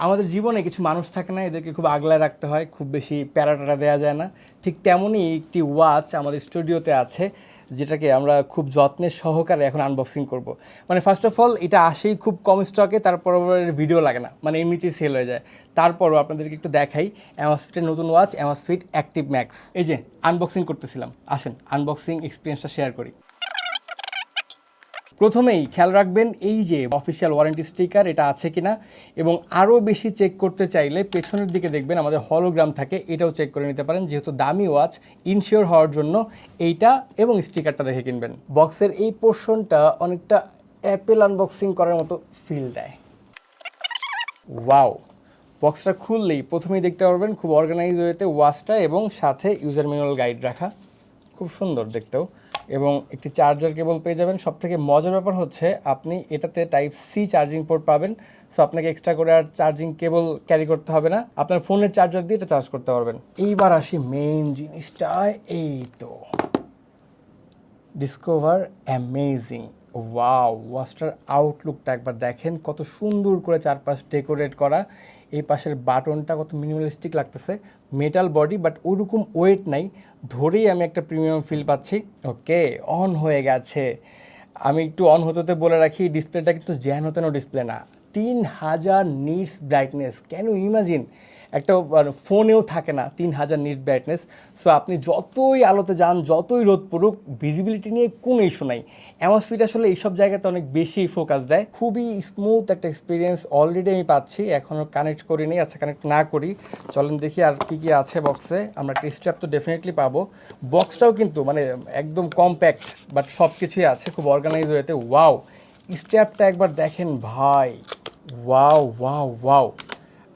আমাদের জীবনে কিছু মানুষ থাকে না, এদেরকে খুব আগলায় রাখতে হয়, খুব বেশি প্যারাটারা দেওয়া যায় না। ঠিক তেমনই একটি ওয়াচ আমাদের স্টুডিওতে আছে, যেটাকে আমরা খুব যত্নের সহকারে এখন আনবক্সিং করব। মানে ফার্স্ট অফ অল এটা আসেই খুব কম স্টকে, তারপর ভিডিও লাগে না, মানে এমনিতেই সেল হয়ে যায়। তারপরও আপনাদেরকে একটু দেখাই অ্যামাসফিটের নতুন ওয়াচ অ্যামাসফিট অ্যাক্টিভ ম্যাক্স। এই যে আনবক্সিং করতেছিলাম, আসেন আনবক্সিং এক্সপিরিয়েন্সটা শেয়ার করি। প্রথমেই খেয়াল রাখবেন এই যে অফিসিয়াল ওয়ারেন্টি স্টিকার এটা আছে কিনা, এবং আরও বেশি চেক করতে চাইলে পেছনের দিকে দেখবেন আমাদের হলোগ্রাম থাকে, এটাও চেক করে নিতে পারেন। যেহেতু দামি ওয়াচ, ইনশিওর হওয়ার জন্য এইটা এবং স্টিকারটা দেখে কিনবেন। বক্সের এই পোর্শনটা অনেকটা অ্যাপেল আনবক্সিং করার মতো ফিল দেয়। ওয়াও, বক্সটা খুললেই প্রথমেই দেখতে পারবেন খুব অর্গানাইজ ওয়েতে ওয়াচটা এবং সাথে ইউজার ম্যানুয়াল গাইড রাখা, খুব সুন্দর দেখতেও, এবং একটি চার্জার কেবল পেয়ে যাবেন। সবথেকে মজার ব্যাপার হচ্ছে আপনি এটাতে টাইপ সি চার্জিং পোর্ট পাবেন, সো আপনাকে এক্সট্রা করে আর চার্জিং কেবল ক্যারি করতে হবে না, আপনার ফোনের চার্জার দিয়ে এটা চার্জ করতে পারবেন। এইবার আসি মেইন জিনিসটা, এই তো ডিসকভার অ্যামেজিং। ওয়াও, ওয়াচটার আউটলুকটা একবার দেখেন, কত সুন্দর করে চারপাশ ডেকোরেট করা। এই পাশের বাটনটা কত মিনিমালিস্টিক লাগতেছে, মেটাল বডি বাট ওইরকম ওয়েট নাই, ধরেই আমি একটা প্রিমিয়াম ফিল পাচ্ছি। ওকে, অন হয়ে গেছে। আমি একটু অন হতে বলে রাখি, ডিসপ্লেটা কিন্তু যেন তেন ডিসপ্লে না, 3000 nits brightness. Can you imagine, একটা ফোনেও থাকে না 3000 নিট ব্রাইটনেস। সো আপনি যতই আলোতে যান, যতই রোদ পড়ুক, ভিজিবিলিটি নিয়ে কোনো ইস্যু নাই। অ্যামসফিট আসলে এইসব জায়গাতে অনেক বেশি ফোকাস দেয়। খুবই স্মুথ একটা এক্সপিরিয়েন্স অলরেডি আমি পাচ্ছি, এখনও কানেক্ট করিনি। আচ্ছা, কানেক্ট না করি, চলেন দেখি আর কী কী আছে বক্সে। আমরা একটা স্ট্র্যাপ তো ডেফিনেটলি পাবো। বক্সটাও কিন্তু মানে একদম কম্প্যাক্ট, বাট সব কিছুই আছে খুব অর্গানাইজ হয়েতে। ওয়াও, স্ট্র্যাপটা একবার দেখেন ভাই, ওয়াও ওয়াও ওয়াও।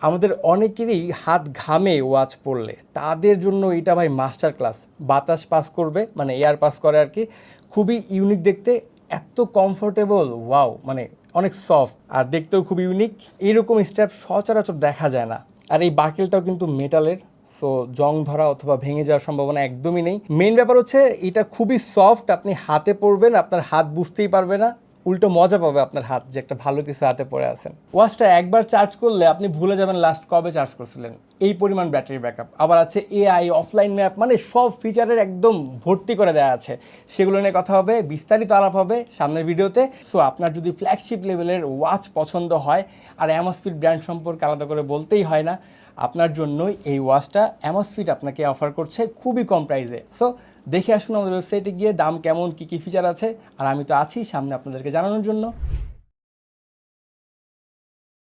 আমাদের অনেকেরই হাত ঘামে ওয়াচ পরলে, তাদের জন্য এটা ভাই মাস্টার ক্লাস। বাতাস পাস করবে, মানে এয়ার পাস করে আর কি। খুবই ইউনিক দেখতে, এত কমফোর্টেবল, ওয়াও, মানে অনেক সফট আর দেখতেও খুব ইউনিক। এইরকম স্ট্র্যাপ সচরাচর দেখা যায় না। আর এই বাকেলটাও কিন্তু মেটালের, সো জং ধরা অথবা ভেঙে যাওয়ার সম্ভাবনা একদমই নেই। মেইন ব্যাপার হচ্ছে এটা খুবই সফট, আপনি হাতে পরবেন আপনার হাত বুঝতেই পারবে না, উল্টো মজা পাবে আপনার হাত যে একটা ভালো কিছু হাতে পড়ে আছেন। ওয়াচটা একবার চার্জ করলে আপনি ভুলে যাবেন লাস্ট কবে চার্জ করছিলেন, এই পরিমাণ ব্যাটারি ব্যাকআপ। আবার আছে এআই, অফলাইন ম্যাপ, মানে সব ফিচারের একদম ভর্তি করে দেওয়া আছে। সেগুলো নিয়ে কথা হবে, বিস্তারিত আলাপ হবে সামনের ভিডিওতে। সো আপনার যদি ফ্ল্যাগশিপ লেভেলের ওয়াচ পছন্দ হয়, আর অ্যামসফিট ব্র্যান্ড সম্পর্কে আলাদা করে বলতেই হয় না, আপনার জন্যই এই ওয়াচটা অ্যামসফিট আপনাকে অফার করছে খুবই কম প্রাইসে। সো দেখে আসুন আমাদের ওয়েবসাইটে গিয়ে দাম কেমন, কী কী ফিচার আছে, আর আমি তো আছি সামনে আপনাদেরকে জানানোর জন্য।